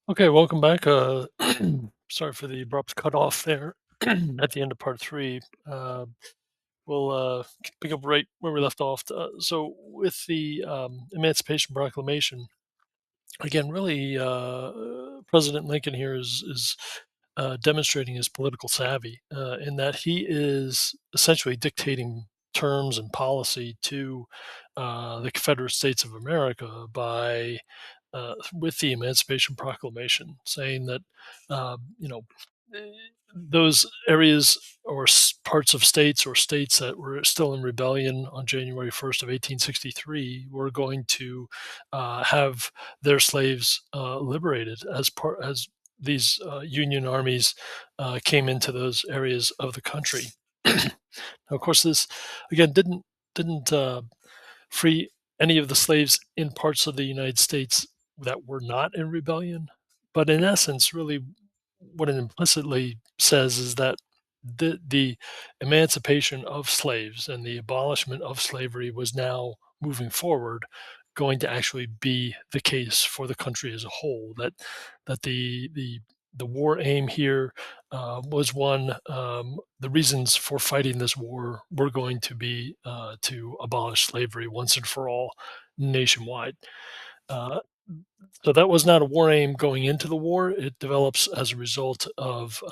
Okay, welcome back. Sorry for the abrupt cutoff there at the end of part three. Uh, we'll pick up right where we left off. So, with the Emancipation Proclamation, again, really, President Lincoln here is demonstrating his political savvy in that he is essentially dictating terms and policy to the Confederate States of America by with the Emancipation Proclamation, saying that eh, those areas or parts of states or states that were still in rebellion on January 1st of 1863 were going to have their slaves liberated as these Union armies came into those areas of the country. Now, of course, this again didn't free any of the slaves in parts of the United States that were not in rebellion. But in essence, really, what it implicitly says is that the emancipation of slaves and the abolishment of slavery was now moving forward going to actually be the case for the country as a whole. That the war aim here was one. The reasons for fighting this war were going to be to abolish slavery once and for all nationwide. Uh, so that was not a war aim going into the war. It develops as a result of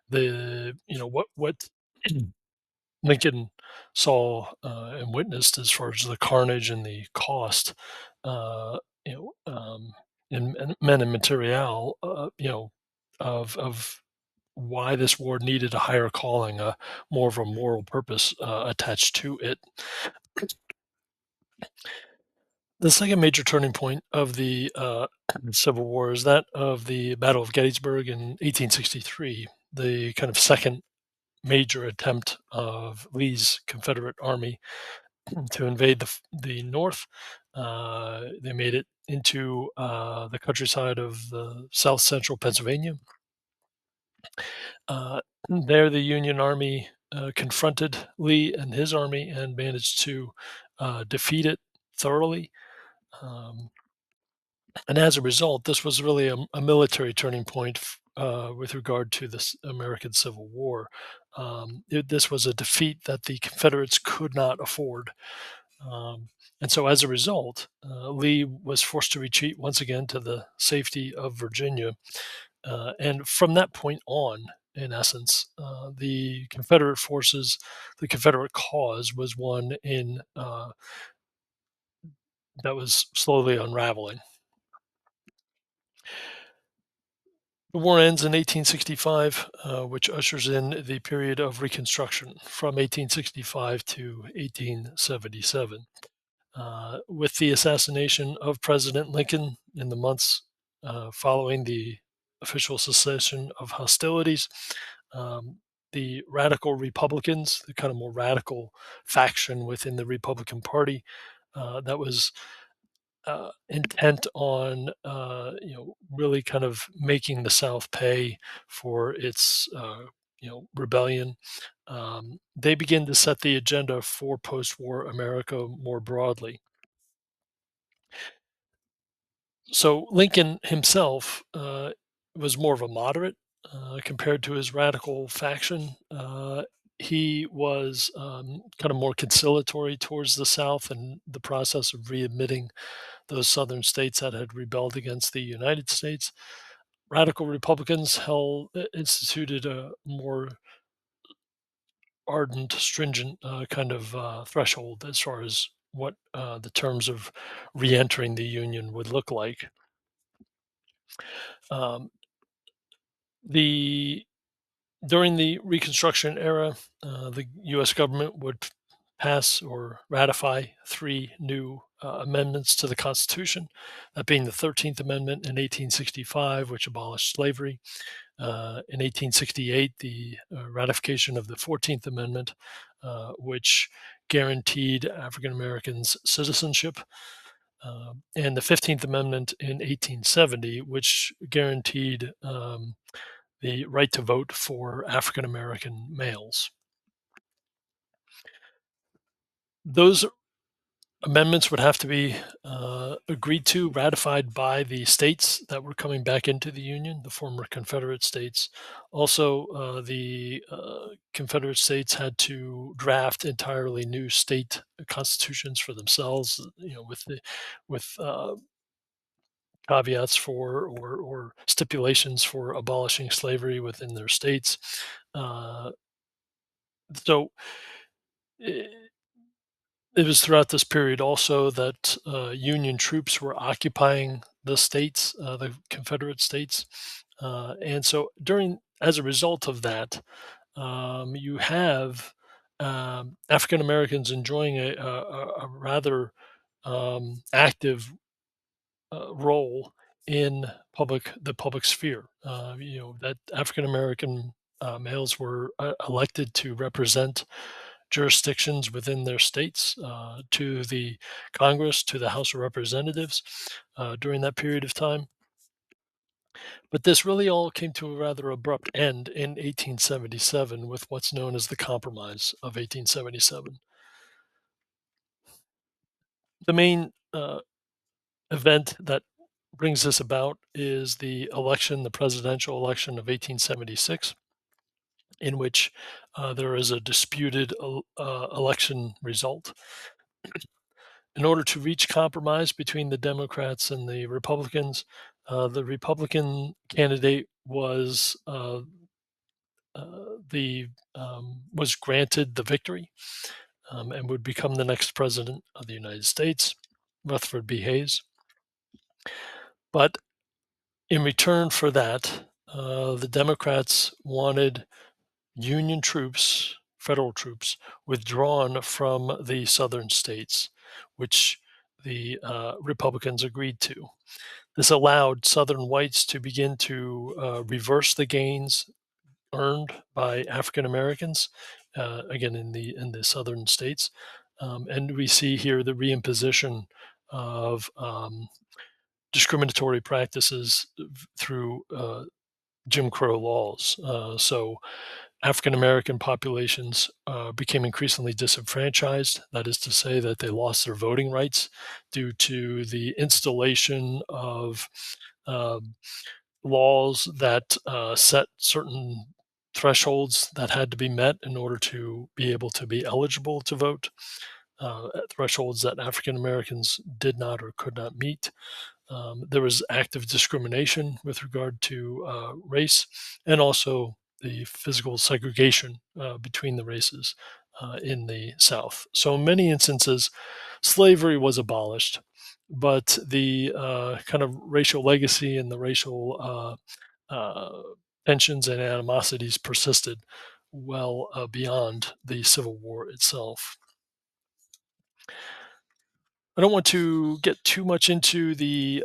the what Lincoln saw and witnessed as far as the carnage and the cost, uh, you know, in men and material, of why this war needed a higher calling, more of a moral purpose attached to it. The second major turning point of the Civil War is that of the Battle of Gettysburg in 1863, the kind of second major attempt of Lee's Confederate Army to invade the North. They made it into the countryside of the South Central Pennsylvania. There, the Union Army confronted Lee and his army and managed to defeat it thoroughly. Um, and as a result, this was really a military turning point with regard to this American Civil War. This was a defeat that the Confederates could not afford. Um, and so, as a result, Lee was forced to retreat once again to the safety of Virginia. And from that point on, in essence, the Confederate forces, the Confederate cause was one in that was slowly unraveling. The war ends in 1865, which ushers in the period of Reconstruction from 1865 to 1877. With the assassination of President Lincoln in the months following the official cessation of hostilities, um, the radical Republicans, the kind of more radical faction within the Republican Party, that was intent on really kind of making the South pay for its rebellion. They begin to set the agenda for post-war America more broadly. So Lincoln himself was more of a moderate compared to his radical faction. He was kind of more conciliatory towards the South and the process of readmitting those southern states that had rebelled against the United States. Radical Republicans instituted a more ardent, stringent kind of threshold as far as what the terms of re-entering the Union would look like. Um, the During the Reconstruction era, the U.S. government would pass or ratify three new amendments to the Constitution, that being the 13th Amendment in 1865, which abolished slavery. In 1868, the ratification of the 14th Amendment, which guaranteed African Americans citizenship. And the 15th Amendment in 1870, which guaranteed the right to vote for African American males. Those Amendments would have to be agreed to, ratified by the states that were coming back into the Union, the former Confederate states. Also, the Confederate states had to draft entirely new state constitutions for themselves, with caveats for or stipulations for abolishing slavery within their states. Uh, so. It was throughout this period also that Union troops were occupying the states, the Confederate states, and so as a result of that, you have African Americans enjoying a rather active role in the public sphere. That African American males were elected to represent jurisdictions within their states to the Congress, to the House of Representatives during that period of time. But this really all came to a rather abrupt end in 1877 with what's known as the Compromise of 1877. The main event that brings this about is the presidential election of 1876, in which there is a disputed election result. In order to reach compromise between the Democrats and the Republican candidate was granted the victory and would become the next president of the United States, Rutherford B. Hayes. But in return for that, the Democrats wanted Union troops, federal troops, withdrawn from the southern states, which the Republicans agreed to. This allowed Southern whites to begin to reverse the gains earned by African Americans, again in the southern states, and we see here the reimposition of discriminatory practices through Jim Crow laws. So African American populations became increasingly disenfranchised. That is to say, that they lost their voting rights due to the installation of um laws that set certain thresholds that had to be met in order to be able to be eligible to vote, thresholds that African Americans did not or could not meet. There was active discrimination with regard to race and also the physical segregation between the races in the South. So, in many instances, slavery was abolished, but the kind of racial legacy and the racial tensions and animosities persisted well beyond the Civil War itself. I don't want to get too much into the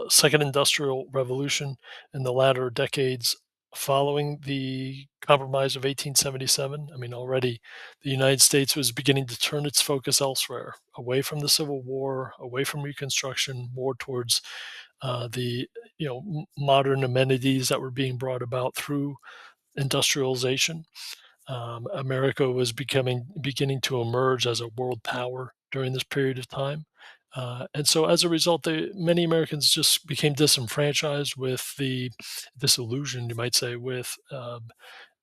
Second Industrial Revolution in the latter decades following the Compromise of 1877. I mean, already the United States was beginning to turn its focus elsewhere, away from the Civil War, away from Reconstruction, more towards the modern amenities that were being brought about through industrialization. America was beginning to emerge as a world power during this period of time. And so, as a result, many Americans just became disenfranchised disillusioned, you might say,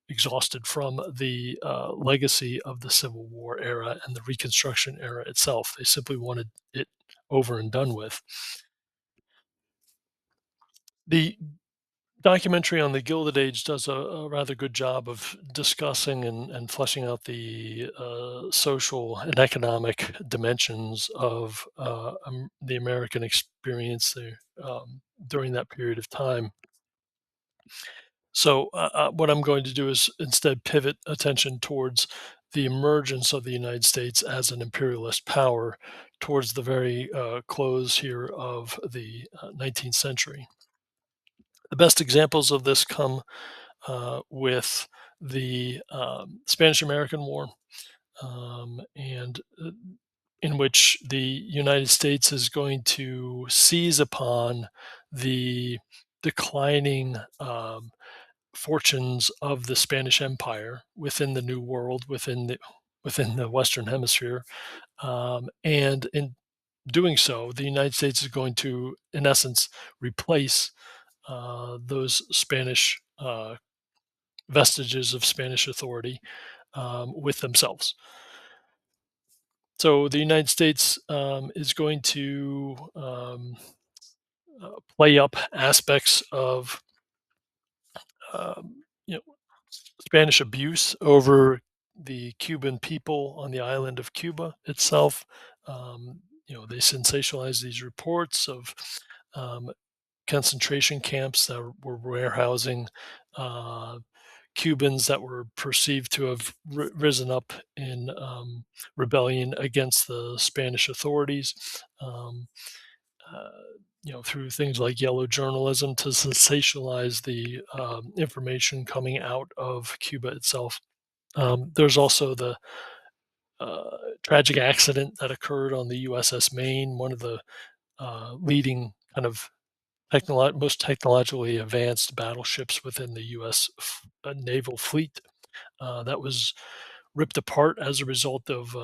exhausted from the legacy of the Civil War era and the Reconstruction era itself. They simply wanted it over and done with. The documentary on the Gilded Age does a rather good job of discussing and fleshing out the social and economic dimensions of the American experience there, during that period of time. So, what I'm going to do is instead pivot attention towards the emergence of the United States as an imperialist power towards the very close here of the 19th century. The best examples of this come with the Spanish American War, and in which the United States is going to seize upon the declining fortunes of the Spanish Empire within the New World, within the Western Hemisphere. And in doing so, the United States is going to, in essence, replace those Spanish vestiges of Spanish authority with themselves. So the United States is going to play up aspects of you know, Spanish abuse over the Cuban people on the island of Cuba itself. They sensationalize these reports of um, concentration camps that were warehousing uh, Cubans that were perceived to have risen up in rebellion against the Spanish authorities. Um, uh, through things like yellow journalism to sensationalize the information coming out of Cuba itself. There's also the tragic accident that occurred on the USS Maine, one of the leading kind of most technologically advanced battleships within the U.S. Naval fleet that was ripped apart as a result of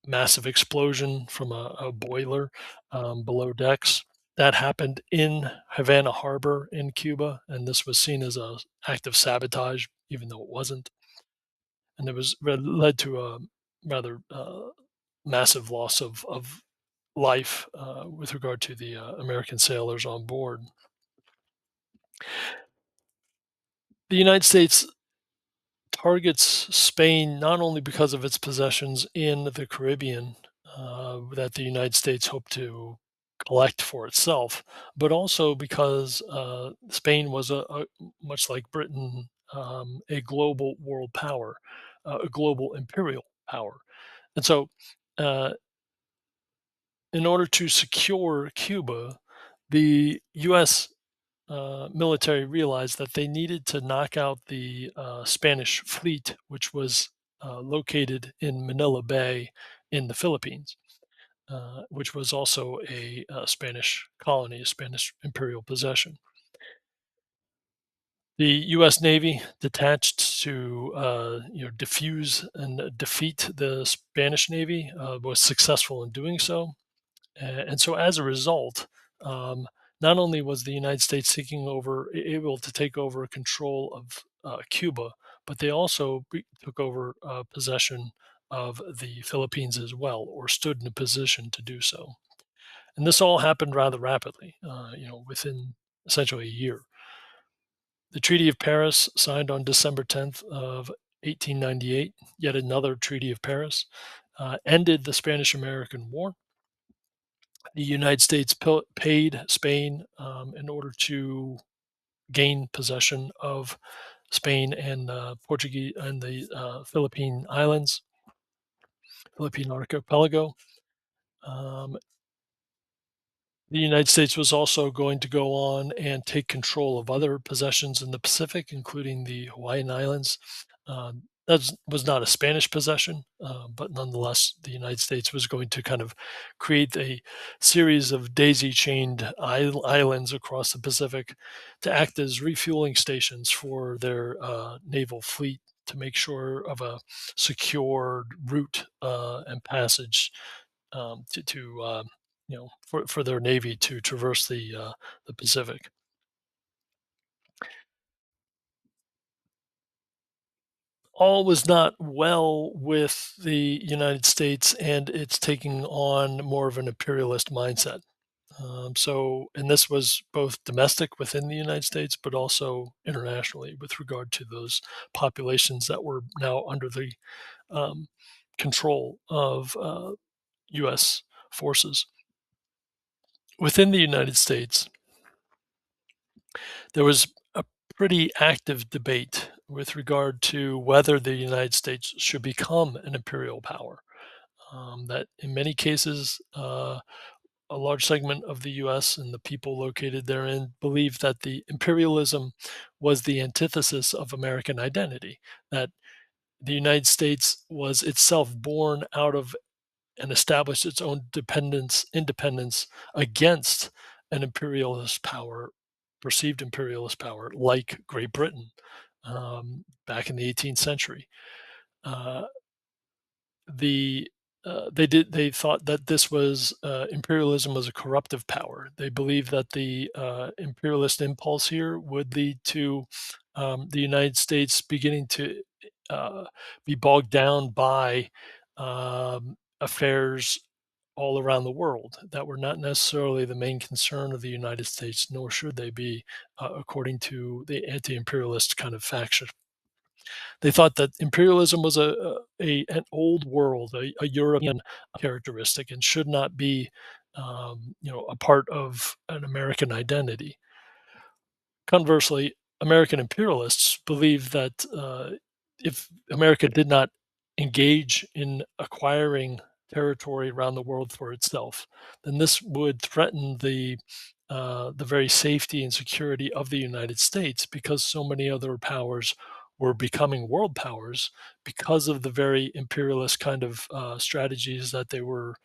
massive explosion from a boiler below decks. That happened in Havana Harbor in Cuba, and this was seen as a act of sabotage, even though it wasn't. And it was led to a rather massive loss of life with regard to the American sailors on board. The United States targets Spain not only because of its possessions in the Caribbean that the United States hoped to collect for itself, but also because Spain was much like Britain, a global world power, a global imperial power. And so, uh, in order to secure Cuba, the U.S. Military realized that they needed to knock out the Spanish fleet, which was located in Manila Bay in the Philippines, which was also a Spanish colony, a Spanish imperial possession. The U.S. Navy, detached to defuse and defeat the Spanish Navy, was successful in doing so. And so, as a result, not only was the United States able to take over control of Cuba, but they also took over possession of the Philippines as well, or stood in a position to do so. And this all happened rather rapidly, within essentially a year. The Treaty of Paris, signed on December 10th of 1898, yet another Treaty of Paris, ended the Spanish-American War. The United States paid Spain in order to gain possession of Spain and Portuguese and the Philippine Islands, Philippine archipelago. Um, the United States was also going to go on and take control of other possessions in the Pacific, including the Hawaiian Islands. That was not a Spanish possession, but nonetheless, the United States was going to kind of create a series of daisy chained islands across the Pacific to act as refueling stations for their naval fleet to make sure of a secure route and passage for their navy to traverse the Pacific. All was not well with the United States, and it's taking on more of an imperialist mindset. And this was both domestic within the United States, but also internationally with regard to those populations that were now under the um, control of U.S. forces. Within the United States, there was a pretty active debate with regard to whether the United States should become an imperial power. That in many cases, a large segment of the US and the people located therein believed that the imperialism was the antithesis of American identity, that the United States was itself born out of and established its own independence against an imperialist power, perceived imperialist power like Great Britain back in the 18th century. Uh, the they thought that this was imperialism was a corruptive power. They believed that the imperialist impulse here would lead to the United States beginning to uh, be bogged down by affairs all around the world that were not necessarily the main concern of the United States, nor should they be, according to the anti-imperialist kind of faction. They thought that imperialism was an old world, a European characteristic, and should not be, a part of an American identity. Conversely, American imperialists believe that if America did not engage in acquiring territory around the world for itself, then this would threaten the very safety and security of the United States, because so many other powers were becoming world powers because of the very imperialist kind of strategies that they were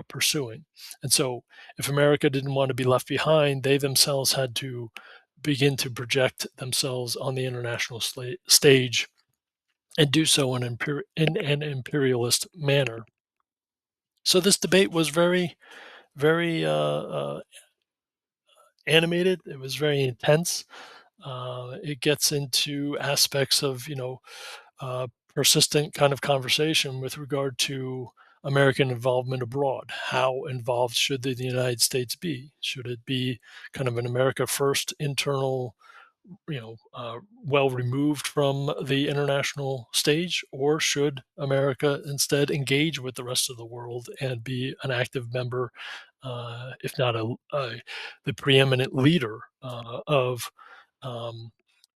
pursuing. And so, if America didn't want to be left behind, they themselves had to begin to project themselves on the international stage and do so in an imperialist manner. So this debate was very animated. It was very intense. It gets into aspects of uh, persistent kind of conversation with regard to American involvement abroad. How involved should the United States be? Should it be kind of an America first internal, well removed from the international stage, or should America instead engage with the rest of the world and be an active member, if not the preeminent leader of um,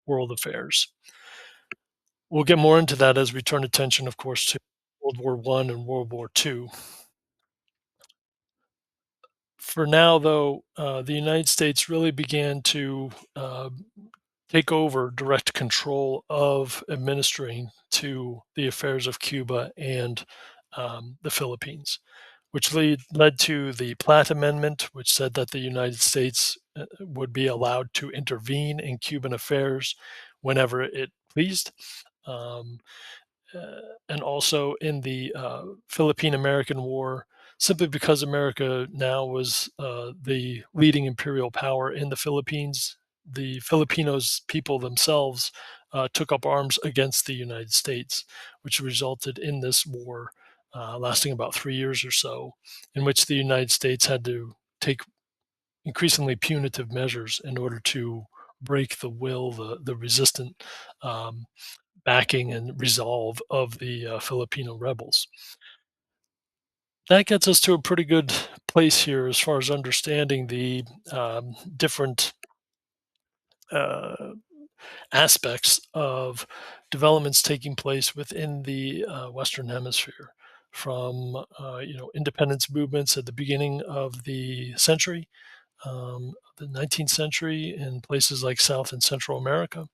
world affairs? We'll get more into that as we turn attention, of course, to World War One and World War II. For now, though, the United States really began to take over direct control of administering to the affairs of Cuba and the Philippines, which led to the Platt Amendment, which said that the United States would be allowed to intervene in Cuban affairs whenever it pleased. Um, and also in the Philippine American War, simply because America now was the leading imperial power in the Philippines. The Filipinos people themselves took up arms against the United States, which resulted in this war lasting about 3 years or so, in which the United States had to take increasingly punitive measures in order to break the will, the resistant um, backing and resolve of the Filipino rebels. That gets us to a pretty good place here as far as understanding the different uh, aspects of developments taking place within the Western Hemisphere, from independence movements at the beginning of the century, the 19th century, in places like South and Central America,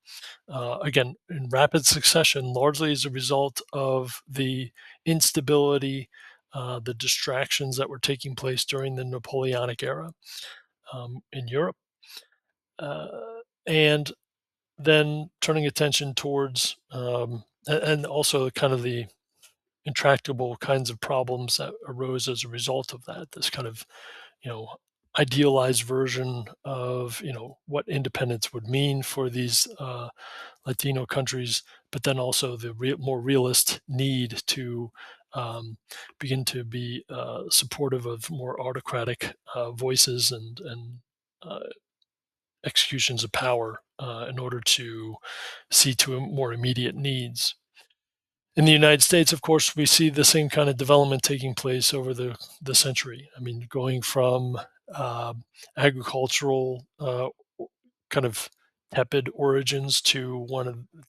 again, in rapid succession, largely as a result of the instability, the distractions that were taking place during the Napoleonic era in Europe, and then turning attention towards, and also kind of the intractable kinds of problems that arose as a result of that. This kind of, you know, idealized version of, what independence would mean for these Latino countries, but then also the more realist need to um, begin to be supportive of more autocratic voices and uh, executions of power in order to see to more immediate needs. In the United States, of course, we see the same kind of development taking place over the century. I mean, going from uh, agricultural kind of tepid origins to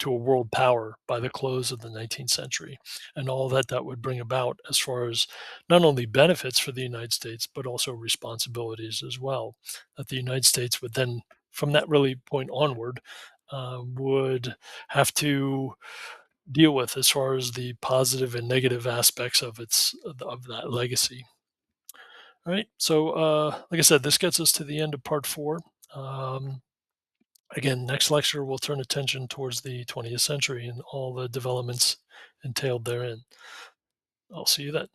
a world power by the close of the 19th century, and all that that would bring about as far as not only benefits for the United States but also responsibilities as well. That the United States would then, from that really point onward, would have to deal with as far as the positive and negative aspects of that legacy. All right. So, like I said, this gets us to the end of part four. Um, Again, next lecture we'll turn attention towards the 20th century and all the developments entailed therein. I'll see you then.